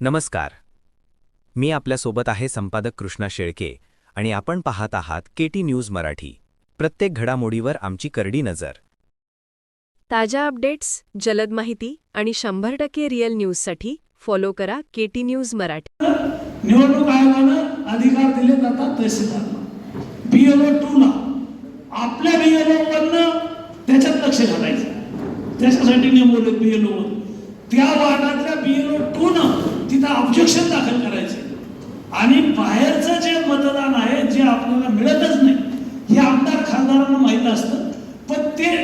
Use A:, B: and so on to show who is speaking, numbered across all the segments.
A: नमस्कार. मी आपल्यासोबत आहे संपादक कृष्णा शेळके आणि आपण पाहत आहात केटी न्यूज मराठी. प्रत्येक घडामोडीवर आमची करडी नजर.
B: ताज्या अपडेट्स, जलद माहिती आणि 100% रिअल न्यूजसाठी फॉलो करा केटी न्यूज मराठी.
C: निवडणूक आयोगानं अधिकार दिले जातात तहसीलदारला, BLO 2 ला. आपल्या BLO 1 त्याच्यात लक्ष घालायचं, त्याच्यासाठी नेमवले BLO 1. त्या वार्डातल्या BLO 2 न तिथं ऑब्जेक्शन दाखल करायचे आणि बाहेरचं जे मतदान आहे जे आपल्याला मिळतच नाही हे आमदार खासदारांना माहीत असतं, पण ते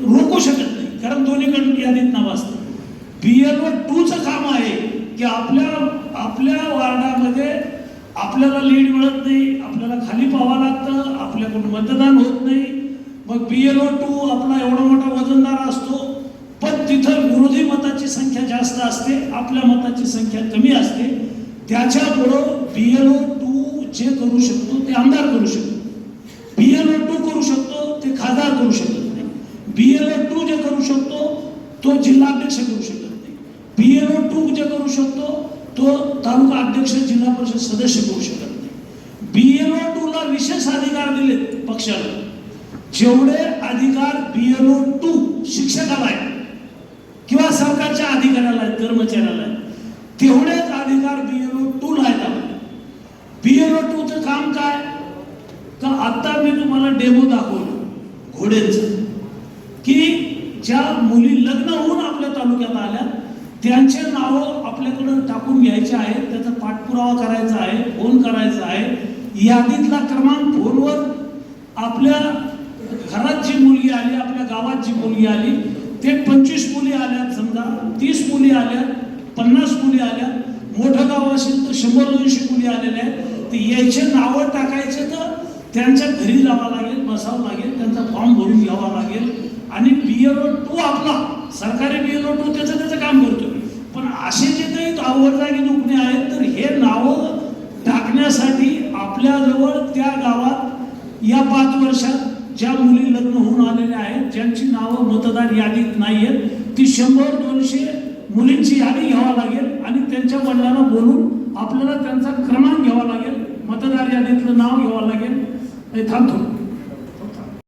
C: रोखू शकत नाही कारण दोन्हीकडून यादीत नाव असतं. BLO 2चं काम आहे की आपल्या वार्डामध्ये आपल्याला लीड मिळत नाही, आपल्याला खाली पाहावं लागतं, आपल्याकडून मतदान होत नाही. मग BLO 2 आपला एवढा मोठा वजनदार असतो, पण तिथं विरोधी मताची संख्या जास्त असते, आपल्या मताची संख्या कमी असते. त्याच्यामुळं BLO 2 जे करू शकतो ते आमदार करू शकतो, BLO 2 करू शकतो ते खासदार करू शकत नाही. BLO 2 जे करू शकतो तो जिल्हाध्यक्ष करू शकत नाही. BLO 2 जे करू शकतो तो तालुका अध्यक्ष, जिल्हा परिषद सदस्य करू शकत नाही. BLO 2 ला विशेष अधिकार दिले पक्षाला. जेवढे अधिकार BLO 2 शिक्षकाला आहेत किंवा सरकारच्या अधिकाऱ्याला आहेत, कर्मचाऱ्याला आहेत, तेवढेच अधिकार BLO 2 ला आहेत. BLO 2 चं काम काय? तर आता मी तुम्हाला डेमो दाखवलं घोड्यांचं, की ज्या मुली लग्न होऊन आपल्या तालुक्यात आल्या त्यांचे नावं आपल्याकडे टाकून घ्यायचे आहेत, त्याचा पाठपुरावा करायचा आहे, फोन करायचा आहे. यादीतला क्रमांक फोनवर आपल्या घरात जी मुलगी आली, आपल्या गावात जी मुलगी आली, ते 25 मुली आल्यात, समजा 30 मुली आल्यात, 50 मुली आल्यात, मोठं गाव असेल तर 100-200 मुली आलेल्या आहेत. ते यायचे नावं टाकायचे तर त्यांच्या घरी जावं लागेल, बसावं लागेल, त्यांचा फॉर्म भरून घ्यावा लागेल. आणि BLO 2 आपला सरकारी BLO 2 त्याचं काम करतो. पण असे जे काही आवडजागी नोकरी आहेत तर हे नावं टाकण्यासाठी आपल्याजवळ त्या गावात या 5 वर्षात ज्या मुली लग्न होऊन आलेल्या आहेत, ज्यांची नावं मतदार यादीत नाही आहेत, ती 100-200 मुलींची यादी घ्यावा लागेल आणि त्यांच्या वडिलांना बोलून आपल्याला त्यांचा क्रमांक घ्यावा लागेल, मतदार यादीतलं नाव घ्यावं लागेल. थांबतो.